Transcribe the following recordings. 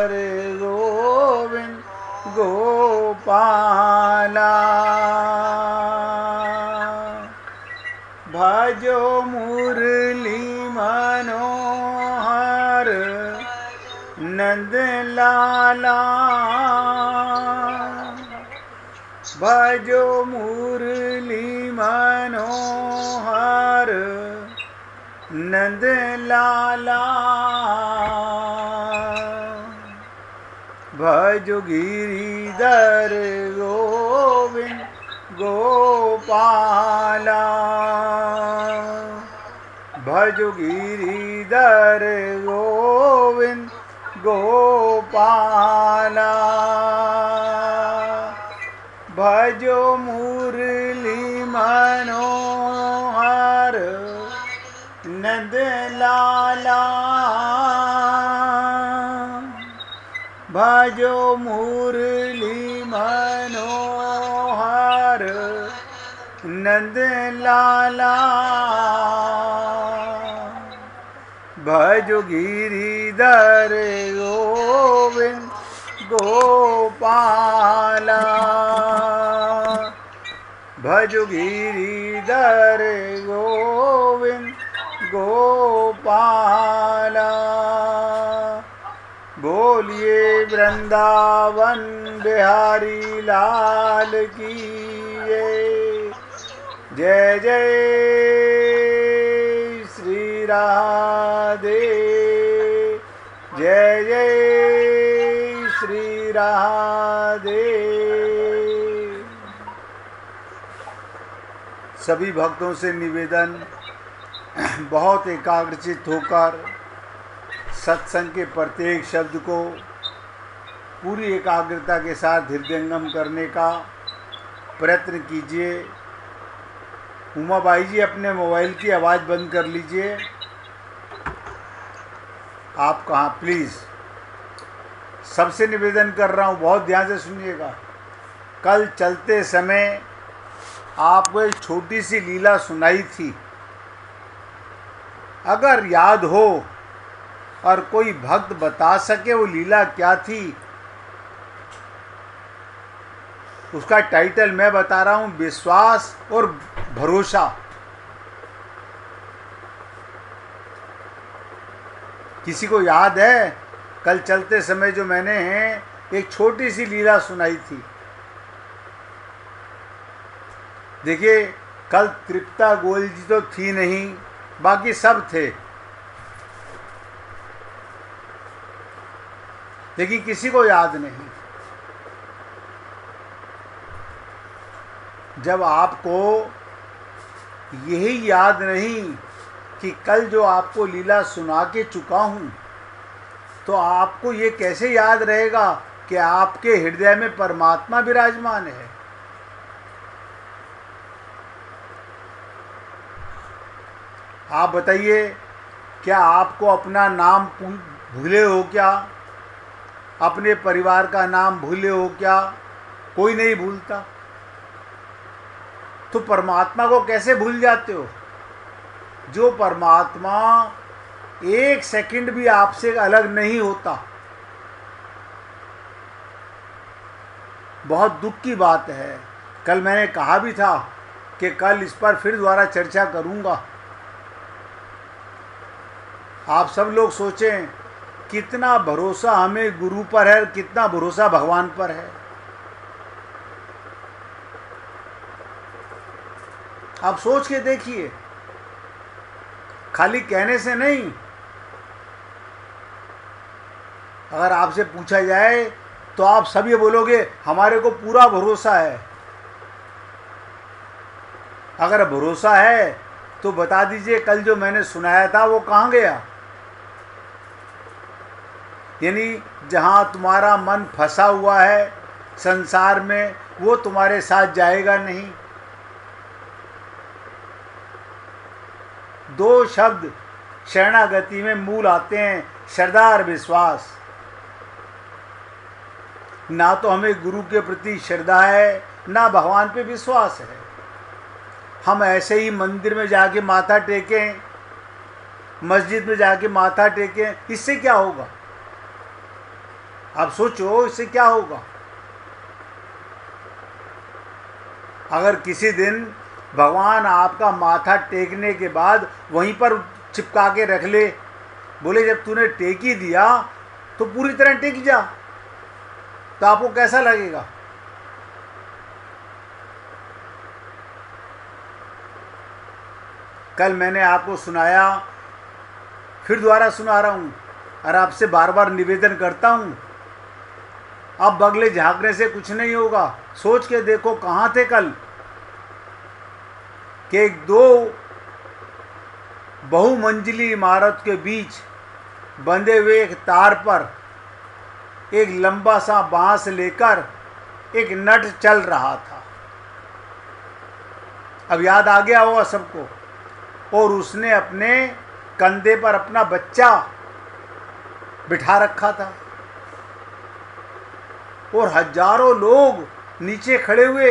गिरिधर गोविंद गोपाला। भजो मुरली मनोहर नंद लाला। भजो मुरली मनोहर नंद लाला। भजो गिरिधर गोविंद गोपाला। भजो गिरिधर गोविंद गोपाला। भजो मुरली मनोहर नंद लाला। भजो मुरली मनोहर नंद लाला। भजो गिरिधर गोविंद गोपाला। भजो गिरिधर गोविंद गोपाला। बोलिए वृंदावन बिहारी लाल की जय जय श्री राधे। जय जय श्री राधे। सभी भक्तों से निवेदन, बहुत एकाग्रचित होकर सत्संग के प्रत्येक शब्द को पूरी एकाग्रता के साथ हृदयंगम करने का प्रयत्न कीजिए। उमाबाई जी, अपने मोबाइल की आवाज़ बंद कर लीजिए। आप कहाँ, प्लीज़ सबसे निवेदन कर रहा हूँ, बहुत ध्यान से सुनिएगा। कल चलते समय आपको एक छोटी सी लीला सुनाई थी। अगर याद हो और कोई भक्त बता सके वो लीला क्या थी, उसका टाइटल मैं बता रहा हूँ, विश्वास और भरोसा। किसी को याद है कल चलते समय जो मैंने एक छोटी सी लीला सुनाई थी? देखिए, कल तृप्ता गोयल जी तो थी नहीं, बाकी सब थे, लेकिन किसी को याद नहीं। जब आपको यही याद नहीं कि कल जो आपको लीला सुना के चुका हूँ, तो आपको ये कैसे याद रहेगा कि आपके हृदय में परमात्मा विराजमान है? आप बताइए, क्या आपको अपना नाम भूले हो क्या? अपने परिवार का नाम भूले हो क्या? कोई नहीं भूलता। तो परमात्मा को कैसे भूल जाते हो? जो परमात्मा एक सेकंड भी आपसे अलग नहीं होता। बहुत दुख की बात है। कल मैंने कहा भी था कि कल इस पर फिर दोबारा चर्चा करूंगा। आप सब लोग सोचें, कितना भरोसा हमें गुरु पर है, कितना भरोसा भगवान पर है। आप सोच के देखिए, खाली कहने से नहीं। अगर आपसे पूछा जाए तो आप सब ये बोलोगे, हमारे को पूरा भरोसा है। अगर भरोसा है तो बता दीजिए, कल जो मैंने सुनाया था वो कहाँ गया? यानी जहाँ तुम्हारा मन फंसा हुआ है संसार में, वो तुम्हारे साथ जाएगा नहीं। दो शब्द शरणागति में मूल आते हैं, श्रद्धा और विश्वास। ना तो हमें गुरु के प्रति श्रद्धा है, ना भगवान पे विश्वास है। हम ऐसे ही मंदिर में जाके माथा टेकें, मस्जिद में जाके माथा टेकें, इससे क्या होगा? अब सोचो इससे क्या होगा। अगर किसी दिन भगवान आपका माथा टेकने के बाद वहीं पर चिपका के रख ले, बोले जब तूने टेक ही दिया तो पूरी तरह टेक जा, तो आपको कैसा लगेगा? कल मैंने आपको सुनाया, फिर दोबारा सुना रहा हूँ और आपसे बार बार निवेदन करता हूँ, अब बगले झांकने से कुछ नहीं होगा। सोच के देखो कहाँ थे कल कि दो बहुमंजिली इमारत के बीच बंधे हुए एक तार पर एक लंबा सा बांस लेकर एक नट चल रहा था। अब याद आ गया होगा सबको। और उसने अपने कंधे पर अपना बच्चा बिठा रखा था और हजारों लोग नीचे खड़े हुए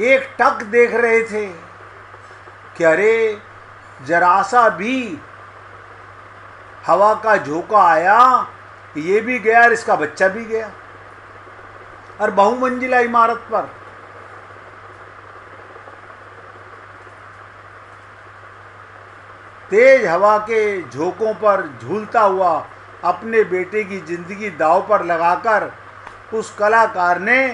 एक टक देख रहे थे कि अरे जरा सा भी हवा का झोंका आया, ये भी गया और इसका बच्चा भी गया। और बहुमंजिला इमारत पर तेज हवा के झोंकों पर झूलता हुआ अपने बेटे की जिंदगी दांव पर लगाकर उस कलाकार ने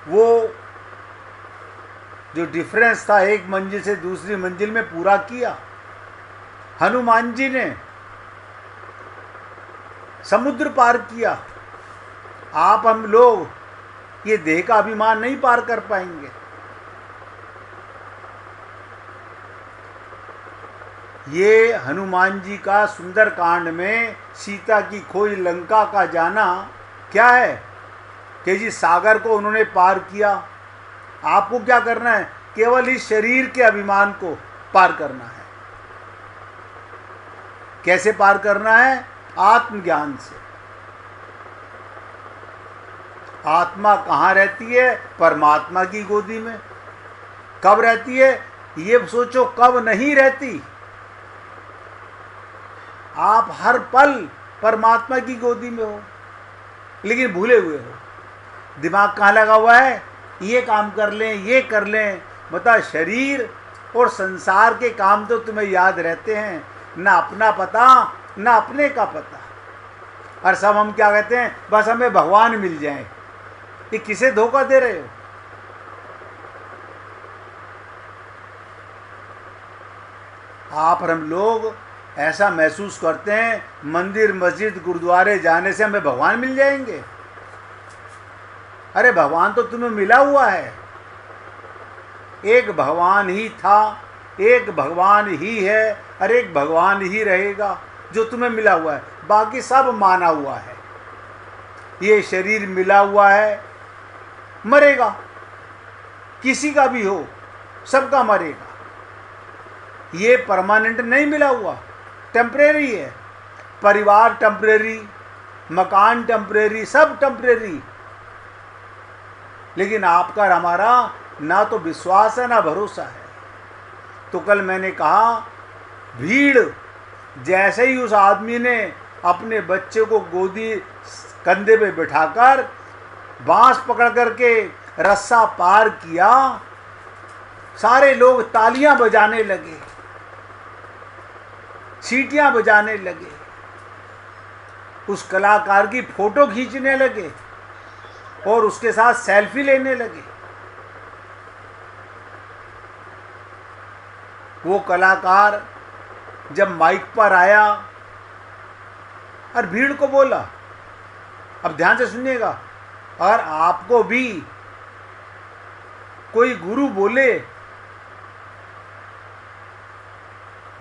वो जो डिफरेंस था एक मंजिल से दूसरी मंजिल में पूरा किया। हनुमान जी ने समुद्र पार किया। आप हम लोग ये देह का अभिमान नहीं पार कर पाएंगे। ये हनुमान जी का सुंदर कांड में सीता की खोज लंका का जाना क्या है कि जी सागर को उन्होंने पार किया। आपको क्या करना है? केवल इस शरीर के अभिमान को पार करना है। कैसे पार करना है? आत्मज्ञान से। आत्मा कहाँ रहती है? परमात्मा की गोदी में। कब रहती है? ये सोचो कब नहीं रहती। आप हर पल परमात्मा की गोदी में हो, लेकिन भूले हुए हो। दिमाग कहाँ लगा हुआ है? ये काम कर लें, ये कर लें। बता, शरीर और संसार के काम तो तुम्हें याद रहते हैं, ना अपना पता ना अपने का पता। और सब हम क्या कहते हैं? बस हमें भगवान मिल जाए। ये किसे धोखा दे रहे हो? आप और हम लोग ऐसा महसूस करते हैं मंदिर मस्जिद गुरुद्वारे जाने से हमें भगवान मिल जाएंगे। अरे भगवान तो तुम्हें मिला हुआ है। एक भगवान ही था, एक भगवान ही है और एक भगवान ही रहेगा जो तुम्हें मिला हुआ है। बाकी सब माना हुआ है। ये शरीर मिला हुआ है, मरेगा, किसी का भी हो, सबका मरेगा। ये परमानेंट नहीं मिला हुआ, टेम्परेरी है। परिवार टेम्परेरी, मकान टेम्परेरी, सब टेम्परेरी। लेकिन आपका और हमारा ना तो विश्वास है ना भरोसा है। तो कल मैंने कहा, भीड़ जैसे ही उस आदमी ने अपने बच्चे को गोदी कंधे पे बिठाकर बांस पकड़ करके रस्सा पार किया, सारे लोग तालियां बजाने लगे, सीटियां बजाने लगे, उस कलाकार की फोटो खींचने लगे और उसके साथ सेल्फी लेने लगे। वो कलाकार जब माइक पर आया और भीड़ को बोला, अब ध्यान से सुनिएगा, और आपको भी कोई गुरु बोले,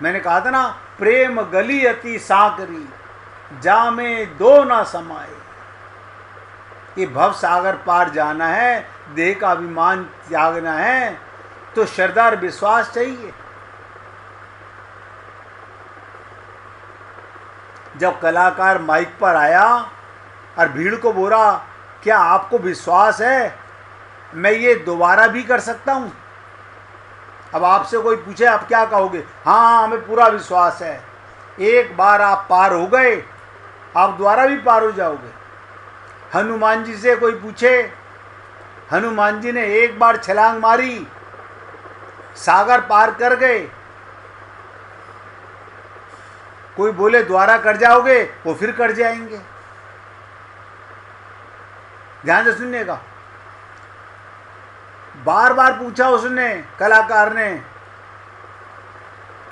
मैंने कहा था ना, प्रेम गली अति साकरी जामे दो ना समाए। ये भव सागर पार जाना है, देह का अभिमान त्यागना है, तो श्रद्धा और विश्वास चाहिए। जब कलाकार माइक पर आया और भीड़ को बोला, क्या आपको विश्वास है मैं ये दोबारा भी कर सकता हूँ? अब आपसे कोई पूछे आप क्या कहोगे? हाँ, हमें पूरा विश्वास है। एक बार आप पार हो गए, आप दोबारा भी पार हो जाओगे। हनुमान जी से कोई पूछे, हनुमान जी ने एक बार छलांग मारी, सागर पार कर गए। कोई बोले दोबारा कर जाओगे, वो फिर कर जाएंगे। ध्यान से सुनिएगा। बार बार पूछा उसने, कलाकार ने,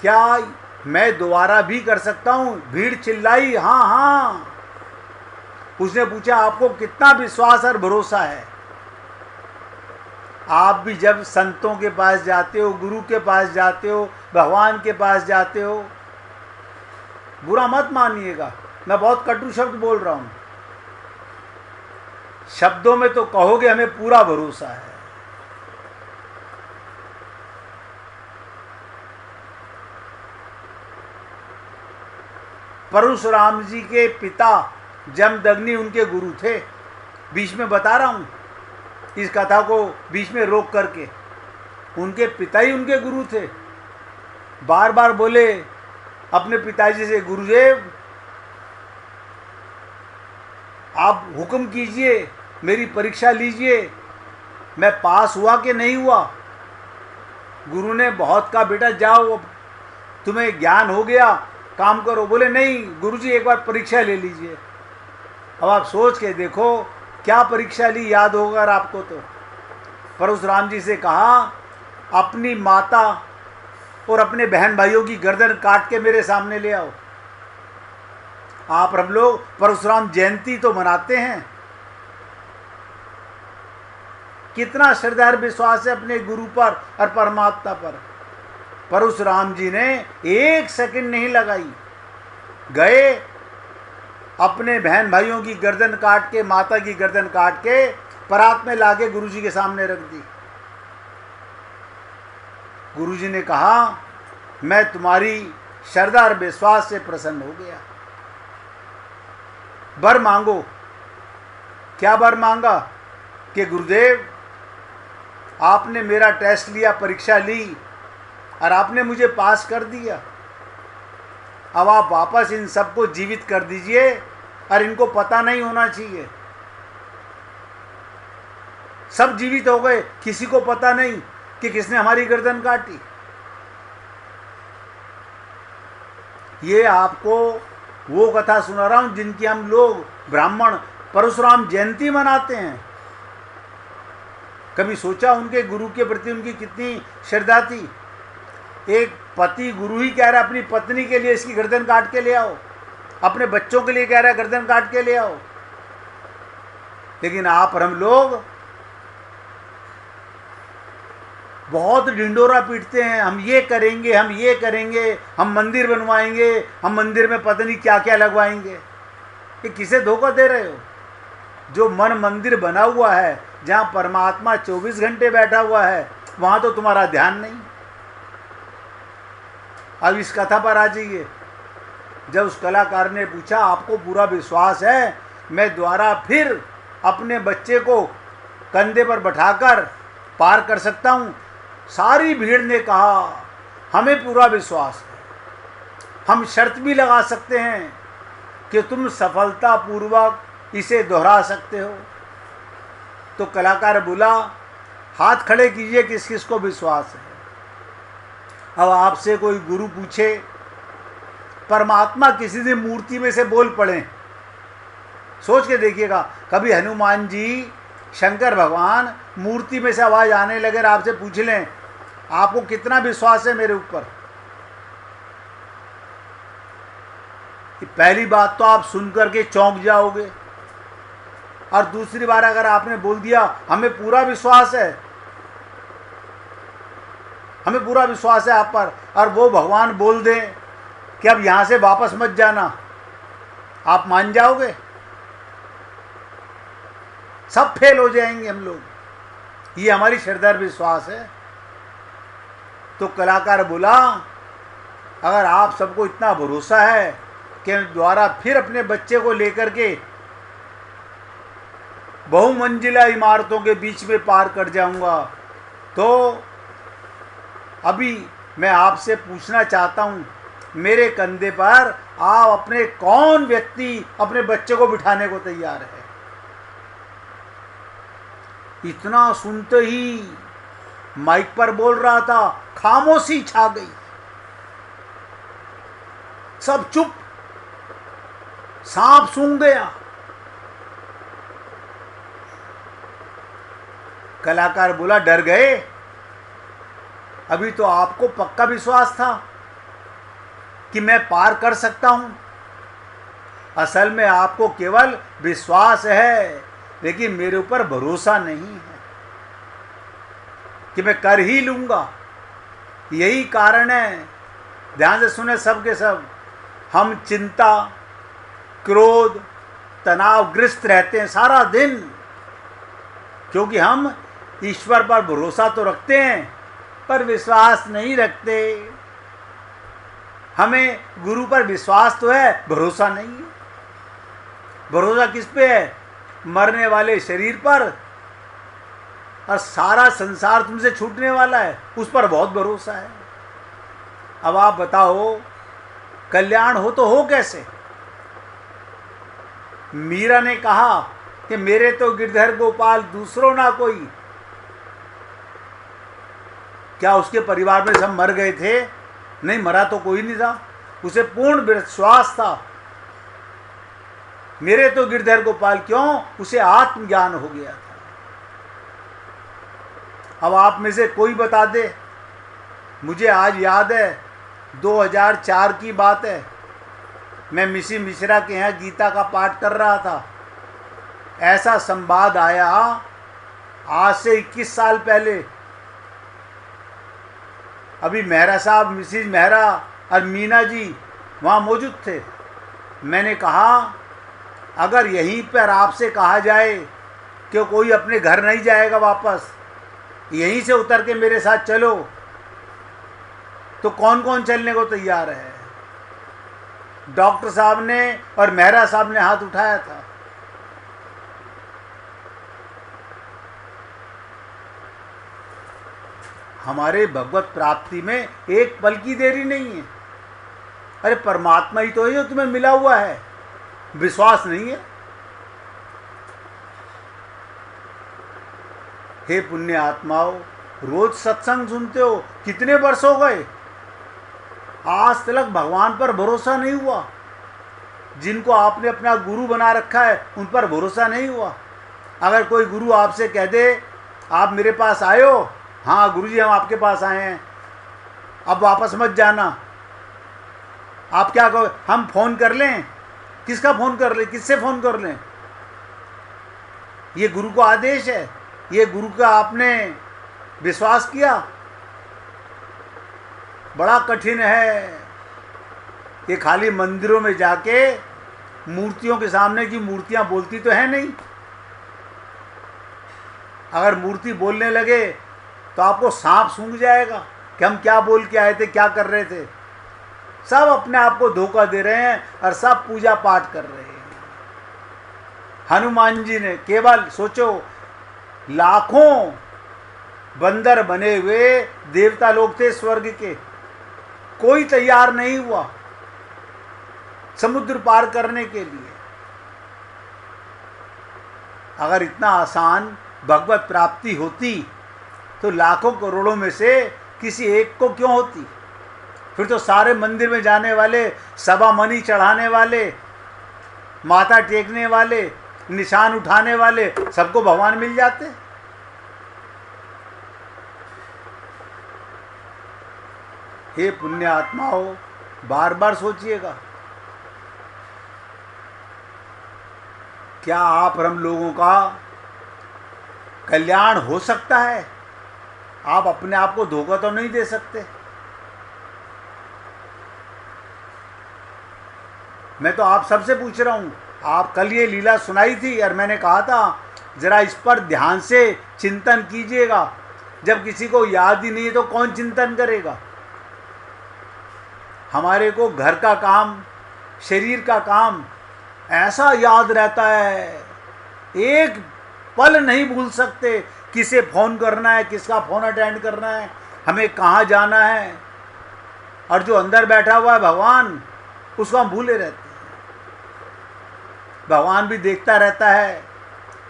क्या मैं दोबारा भी कर सकता हूं? भीड़ चिल्लाई, हाँ हाँ। उसने पूछा, आपको कितना विश्वास और भरोसा है? आप भी जब संतों के पास जाते हो, गुरु के पास जाते हो, भगवान के पास जाते हो, बुरा मत मानिएगा, मैं बहुत कटु शब्द बोल रहा हूं। शब्दों में तो कहोगे हमें पूरा भरोसा है। परशुराम जी के पिता जमदग्नि उनके गुरु थे। बीच में बता रहा हूं इस कथा को, बीच में रोक करके। उनके पिता ही उनके गुरु थे। बार बार बोले अपने पिताजी से, गुरुदेव आप हुक्म कीजिए, मेरी परीक्षा लीजिए, मैं पास हुआ कि नहीं हुआ। गुरु ने बहुत कहा, बेटा जाओ, तुम्हें ज्ञान हो गया, काम करो। बोले नहीं गुरुजी, एक बार परीक्षा ले लीजिए। अब आप सोच के देखो क्या परीक्षा ली, याद होगा आपको तो। परशुराम जी से कहा, अपनी माता और अपने बहन भाइयों की गर्दन काट के मेरे सामने ले आओ। आप हम लोग परशुराम जयंती तो मनाते हैं। कितना श्रद्धा और विश्वास है अपने गुरु पर और परमात्मा पर। परशुराम जी ने एक सेकंड नहीं लगाई, गए, अपने बहन भाइयों की गर्दन काट के, माता की गर्दन काट के परात में लाके गुरुजी के सामने रख दी। गुरुजी ने कहा, मैं तुम्हारी श्रद्धा और विश्वास से प्रसन्न हो गया, वर मांगो। क्या वर मांगा? कि गुरुदेव आपने मेरा टेस्ट लिया, परीक्षा ली और आपने मुझे पास कर दिया। अब आप वापस इन सबको जीवित कर दीजिए और इनको पता नहीं होना चाहिए। सब जीवित हो गए, किसी को पता नहीं कि किसने हमारी गर्दन काटी। ये आपको वो कथा सुना रहा हूं जिनकी हम लोग ब्राह्मण परशुराम जयंती मनाते हैं। कभी सोचा उनके गुरु के प्रति उनकी कितनी श्रद्धा थी? एक पति गुरु ही कह रहा है अपनी पत्नी के लिए इसकी गर्दन काट के ले आओ, अपने बच्चों के लिए कह रहा है गर्दन काट के ले आओ। लेकिन आप और हम लोग बहुत ढिंडोरा पीटते हैं, हम ये करेंगे, हम ये करेंगे, हम मंदिर बनवाएंगे, हम मंदिर में पता नहीं क्या क्या लगवाएंगे। ये किसे धोखा दे रहे हो? जो मन मंदिर बना हुआ है, जहाँ परमात्मा 24 घंटे बैठा हुआ है, वहाँ तो तुम्हारा ध्यान नहीं। अब इस कथा पर आ जाइए। जब उस कलाकार ने पूछा, आपको पूरा विश्वास है मैं दोबारा फिर अपने बच्चे को कंधे पर बैठाकर पार कर सकता हूँ? सारी भीड़ ने कहा, हमें पूरा विश्वास है, हम शर्त भी लगा सकते हैं कि तुम सफलतापूर्वक इसे दोहरा सकते हो। तो कलाकार बोला, हाथ खड़े कीजिए किस किस को विश्वास है। अब आपसे कोई गुरु पूछे, परमात्मा किसी दिन मूर्ति में से बोल पड़े, सोच के देखिएगा। कभी हनुमान जी, शंकर भगवान मूर्ति में से आवाज आने लगे और आपसे पूछ लें, आपको कितना विश्वास है मेरे ऊपर? पहली बात तो आप सुनकर के चौंक जाओगे, और दूसरी बार अगर आपने बोल दिया हमें पूरा विश्वास है, हमें पूरा विश्वास है आप पर, और वो भगवान बोल दें कि अब यहाँ से वापस मत जाना, आप मान जाओगे? सब फेल हो जाएंगे हम लोग। ये हमारी श्रद्धा और विश्वास है। तो कलाकार बोला, अगर आप सबको इतना भरोसा है कि मैं दोबारा फिर अपने बच्चे को लेकर के बहुमंजिला इमारतों के बीच में पार कर जाऊंगा, तो अभी मैं आपसे पूछना चाहता हूँ, मेरे कंधे पर आप अपने कौन व्यक्ति अपने बच्चे को बिठाने को तैयार है? इतना सुनते ही माइक पर बोल रहा था, खामोशी छा गई, सब चुप, सांप सूंघ गया। कलाकार बोला, डर गए? अभी तो आपको पक्का विश्वास था कि मैं पार कर सकता हूं। असल में आपको केवल विश्वास है, लेकिन मेरे ऊपर भरोसा नहीं है कि मैं कर ही लूंगा। यही कारण है, ध्यान से सुने सब के सब, हम चिंता, क्रोध, तनावग्रस्त रहते हैं सारा दिन, क्योंकि हम ईश्वर पर भरोसा तो रखते हैं पर विश्वास नहीं रखते। हमें गुरु पर विश्वास तो है, भरोसा नहीं है। भरोसा किस पे है? मरने वाले शरीर पर, और सारा संसार तुमसे छूटने वाला है, उस पर बहुत भरोसा है। अब आप बताओ, कल्याण हो तो हो कैसे? मीरा ने कहा कि मेरे तो गिरधर गोपाल दूसरों ना कोई। क्या उसके परिवार में सब मर गए थे? नहीं, मरा तो कोई नहीं था। उसे पूर्ण विश्वास था, मेरे तो गिरधर गोपाल। क्यों? उसे आत्मज्ञान हो गया था। अब आप में से कोई बता दे, मुझे आज याद है 2004 की बात है, मैं मिसी मिश्रा के यहाँ गीता का पाठ कर रहा था। ऐसा संवाद आया आज से 21 साल पहले। अभी मेहरा साहब, मिसिज मेहरा और मीना जी वहाँ मौजूद थे। मैंने कहा, अगर यहीं पर आपसे कहा जाए कि कोई अपने घर नहीं जाएगा वापस, यहीं से उतर के मेरे साथ चलो, तो कौन कौन चलने को तैयार है? डॉक्टर साहब ने और मेहरा साहब ने हाथ उठाया था। हमारे भगवत प्राप्ति में एक पल की देरी नहीं है। अरे परमात्मा ही तो है जो तुम्हें मिला हुआ है, विश्वास नहीं है? हे पुण्य आत्माओं, रोज सत्संग सुनते हो, कितने वर्ष हो गए, आज तक भगवान पर भरोसा नहीं हुआ। जिनको आपने अपना गुरु बना रखा है उन पर भरोसा नहीं हुआ। अगर कोई गुरु आपसे कह दे, आप मेरे पास आए हो, हाँ गुरुजी हम आपके पास आए हैं, अब वापस मत जाना, आप क्या कहो? हम फोन कर लें? किसका फोन कर लें? किससे फोन कर लें? ये गुरु का आदेश है, ये गुरु का आपने विश्वास किया? बड़ा कठिन है। ये खाली मंदिरों में जाके मूर्तियों के सामने की मूर्तियां बोलती तो है नहीं। अगर मूर्ति बोलने लगे तो आपको सांप सूंघ जाएगा कि हम क्या बोल के आए थे, क्या कर रहे थे। सब अपने आप को धोखा दे रहे हैं और सब पूजा पाठ कर रहे हैं। हनुमान जी ने केवल सोचो, लाखों बंदर बने हुए देवता लोग थे स्वर्ग के, कोई तैयार नहीं हुआ समुद्र पार करने के लिए। अगर इतना आसान भगवत प्राप्ति होती तो लाखों करोड़ों में से किसी एक को क्यों होती? फिर तो सारे मंदिर में जाने वाले, सवा मनी चढ़ाने वाले, माथा टेकने वाले, निशान उठाने वाले, सबको भगवान मिल जाते। हे पुण्य आत्माओं, बार बार सोचिएगा, क्या आप हम लोगों का कल्याण हो सकता है? आप अपने आप को धोखा तो नहीं दे सकते। मैं तो आप सबसे पूछ रहा हूँ, आप कल ये लीला सुनाई थी और मैंने कहा था जरा इस पर ध्यान से चिंतन कीजिएगा। जब किसी को याद ही नहीं है तो कौन चिंतन करेगा? हमारे को घर का काम, शरीर का काम ऐसा याद रहता है, एक पल नहीं भूल सकते। किसे फ़ोन करना है, किसका फ़ोन अटेंड करना है, हमें कहाँ जाना है, और जो अंदर बैठा हुआ है भगवान, उसको हम भूले रहते हैं। भगवान भी देखता रहता है,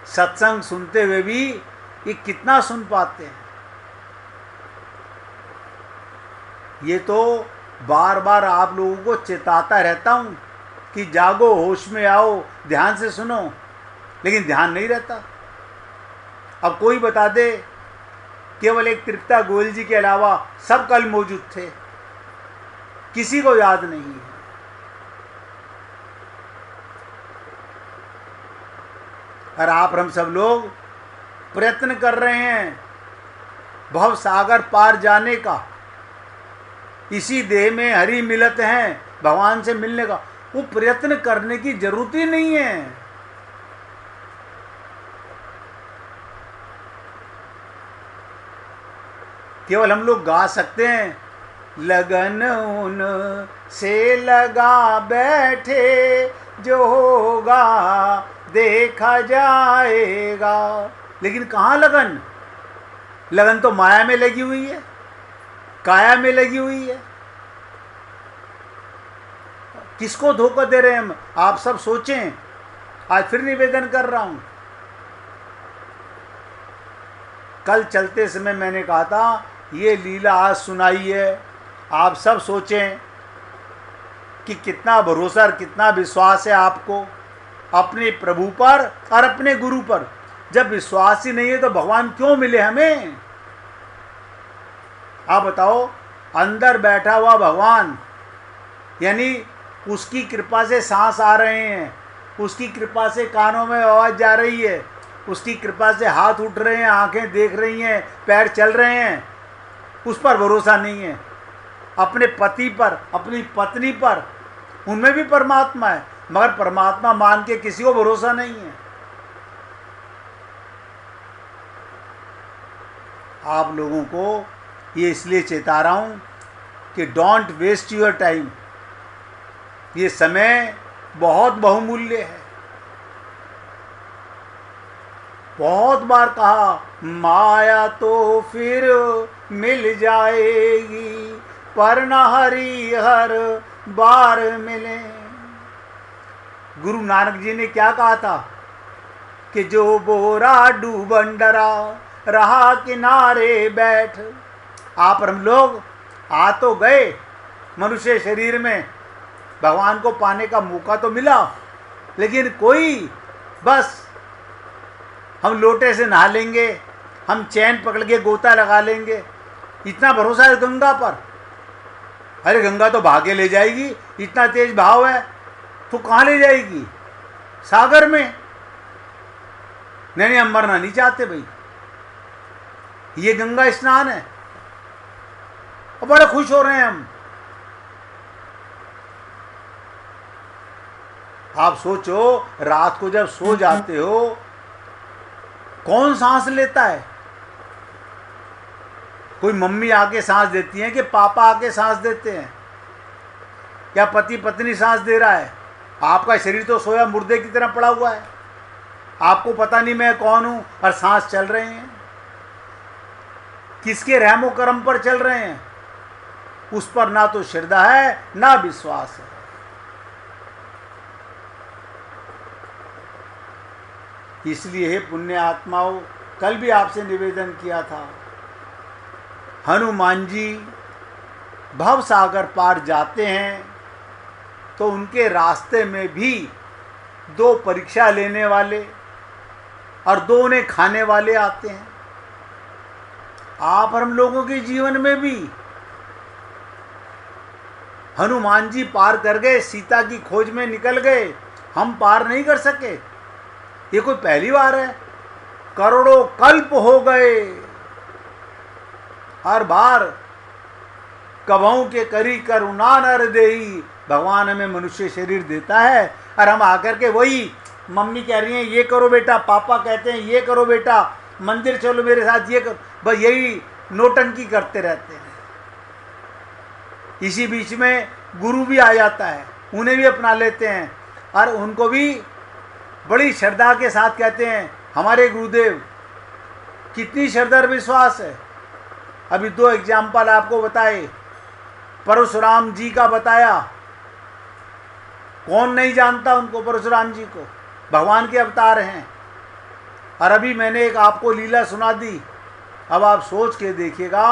सत्संग सुनते हुए भी ये कितना सुन पाते हैं। ये तो बार बार आप लोगों को चेताता रहता हूँ कि जागो, होश में आओ, ध्यान से सुनो, लेकिन ध्यान नहीं रहता। अब कोई बता दे, केवल एक तृप्ता गोयल जी के अलावा सब कल मौजूद थे, किसी को याद नहीं है। और आप हम सब लोग प्रयत्न कर रहे हैं भव सागर पार जाने का। इसी देह में हरि मिलत हैं, भगवान से मिलने का। वो प्रयत्न करने की जरूरत ही नहीं है। केवल हम लोग गा सकते हैं, लगन उन से लगा बैठे, जो होगा देखा जाएगा। लेकिन कहाँ लगन? लगन तो माया में लगी हुई है, काया में लगी हुई है। किसको धोखा दे रहे हैं हम? आप सब सोचें। आज फिर निवेदन कर रहा हूं। कल चलते समय मैंने कहा था, ये लीला आज सुनाई है, आप सब सोचें कि कितना भरोसा और कितना विश्वास है आपको अपने प्रभु पर और अपने गुरु पर। जब विश्वास ही नहीं है तो भगवान क्यों मिले हमें? आप बताओ, अंदर बैठा हुआ भगवान, यानी उसकी कृपा से सांस आ रहे हैं, उसकी कृपा से कानों में आवाज़ जा रही है, उसकी कृपा से हाथ उठ रहे हैं, आंखें देख रही हैं, पैर चल रहे हैं, उस पर भरोसा नहीं है। अपने पति पर, अपनी पत्नी पर, उनमें भी परमात्मा है, मगर परमात्मा मान के किसी को भरोसा नहीं है। आप लोगों को ये इसलिए चेता रहा हूँ कि डोंट वेस्ट योर टाइम। ये समय बहुत बहुमूल्य है। बहुत बार कहा, माया तो फिर मिल जाएगी, पर न हरि हर बार मिले। गुरु नानक जी ने क्या कहा था कि जो बोरा डूबन डरा, रहा किनारे बैठ। आप हम लोग आ तो गए मनुष्य शरीर में, भगवान को पाने का मौका तो मिला, लेकिन कोई बस हम लोटे से नहा लेंगे, हम चैन पकड़ के गोता लगा लेंगे, इतना भरोसा है गंगा पर। अरे गंगा तो भागे ले जाएगी, इतना तेज भाव है, तो कहाँ ले जाएगी? सागर में। नहीं हम मरना नहीं चाहते भाई, ये गंगा स्नान है। और बड़े खुश हो रहे हैं हम। आप सोचो, रात को जब सो जाते हो, कौन सांस लेता है? कोई मम्मी आके सांस देती है कि पापा आके सांस देते हैं, या पति पत्नी सांस दे रहा है? आपका शरीर तो सोया मुर्दे की तरह पड़ा हुआ है, आपको पता नहीं मैं कौन हूं, और सांस चल रहे हैं। किसके रहमो करम पर चल रहे हैं? उस पर ना तो श्रद्धा है ना विश्वास है। इसलिए हे पुण्य आत्माओं, कल भी आपसे निवेदन किया था, हनुमान जी भव सागर पार जाते हैं तो उनके रास्ते में भी दो परीक्षा लेने वाले और दो उन्हें खाने वाले आते हैं। आप हम लोगों के जीवन में भी हनुमान जी पार कर गए, सीता की खोज में निकल गए, हम पार नहीं कर सके। ये कोई पहली बार है? करोड़ों कल्प हो गए, हर बार कभों के करी करुणा नर देही। भगवान हमें मनुष्य शरीर देता है और हम आकर के वही, मम्मी कह रही हैं ये करो बेटा, पापा कहते हैं ये करो बेटा, मंदिर चलो मेरे साथ ये करो, बस यही नोटंकी करते रहते हैं। इसी बीच में गुरु भी आ जाता है, उन्हें भी अपना लेते हैं और उनको भी बड़ी श्रद्धा के साथ कहते हैं हमारे गुरुदेव। कितनी श्रद्धा और विश्वास है। अभी 2 एग्जाम्पल आपको बताए, परशुराम जी का बताया, कौन नहीं जानता उनको, परशुराम जी को, भगवान के अवतार हैं। और अभी मैंने एक आपको लीला सुना दी। अब आप सोच के देखिएगा,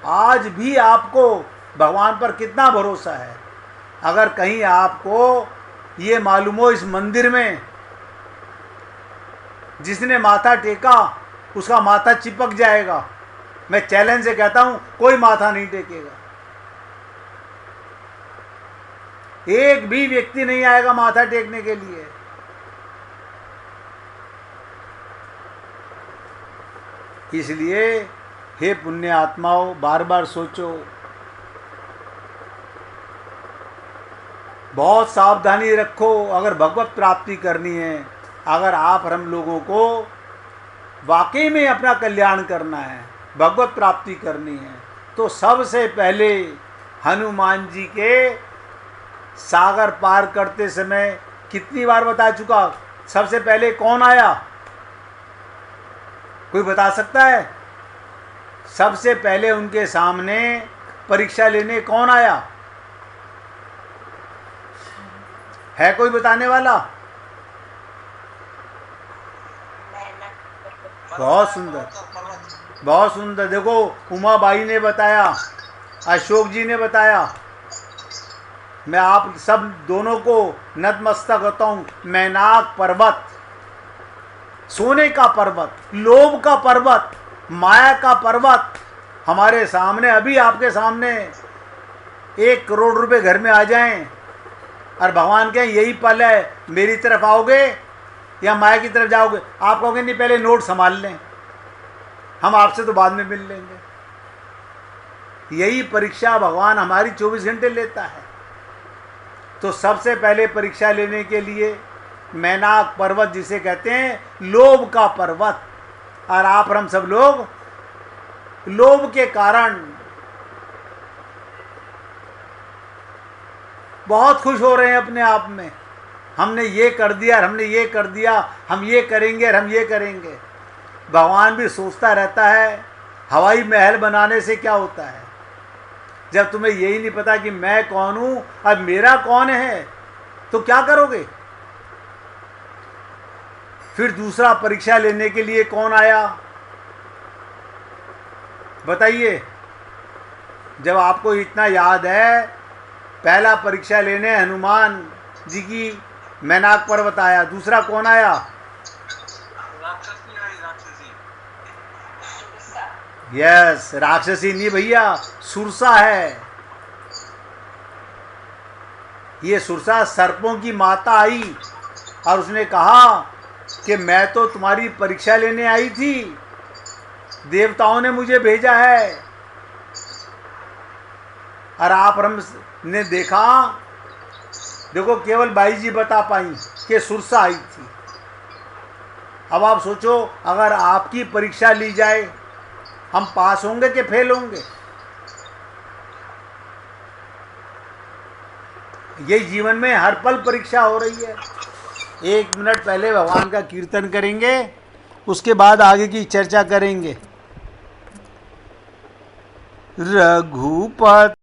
आज भी आपको भगवान पर कितना भरोसा है। अगर कहीं आपको ये मालूम हो इस मंदिर में जिसने माथा टेका उसका माथा चिपक जाएगा, मैं चैलेंज से कहता हूं कोई माथा नहीं टेकेगा, एक भी व्यक्ति नहीं आएगा माथा टेकने के लिए। इसलिए हे पुण्य आत्माओं, बार बार सोचो, बहुत सावधानी रखो। अगर भगवत प्राप्ति करनी है, अगर आप हम लोगों को वाकई में अपना कल्याण करना है, भगवत प्राप्ति करनी है, तो सबसे पहले हनुमान जी के सागर पार करते समय कितनी बार बता चुका, सबसे पहले कौन आया, कोई बता सकता है? सबसे पहले उनके सामने परीक्षा लेने कौन आया है? कोई बताने वाला? बहुत सुंदर, बहुत सुंदर। देखो, उमाबाई ने बताया, अशोक जी ने बताया। मैं आप सब दोनों को नतमस्तक होता हूँ। मैनाक पर्वत, सोने का पर्वत, लोभ का पर्वत, माया का पर्वत हमारे सामने, अभी आपके सामने 1 करोड़ रुपए घर में आ जाएं और भगवान कहें यही पल है, मेरी तरफ आओगे या माया की तरफ जाओगे? आप कहोगे नहीं, पहले नोट संभाल लें, हम आपसे तो बाद में मिल लेंगे। यही परीक्षा भगवान हमारी 24 घंटे लेता है। तो सबसे पहले परीक्षा लेने के लिए मैनाक पर्वत, जिसे कहते हैं लोभ का पर्वत, और आप हम सब लोग लोभ के कारण बहुत खुश हो रहे हैं अपने आप में। हमने ये कर दिया, हमने ये कर दिया, हम ये करेंगे और हम ये करेंगे। भगवान भी सोचता रहता है, हवाई महल बनाने से क्या होता है जब तुम्हें यही नहीं पता कि मैं कौन हूं और मेरा कौन है, तो क्या करोगे? फिर दूसरा परीक्षा लेने के लिए कौन आया बताइए? जब आपको इतना याद है, पहला परीक्षा लेने हनुमान जी की मैनाक पर्वत आया, दूसरा कौन आया? यस, राक्षसी नहीं भैया, सुरसा है। ये सुरसा सर्पों की माता आई और उसने कहा कि मैं तो तुम्हारी परीक्षा लेने आई थी, देवताओं ने मुझे भेजा है। और आप ने देखा, देखो केवल बाई जी बता पाई कि सुरसा आई थी। अब आप सोचो, अगर आपकी परीक्षा ली जाए, हम पास होंगे कि फेल होंगे? ये जीवन में हर पल परीक्षा हो रही है। 1 मिनट पहले भगवान का कीर्तन करेंगे, उसके बाद आगे की चर्चा करेंगे। रघुपति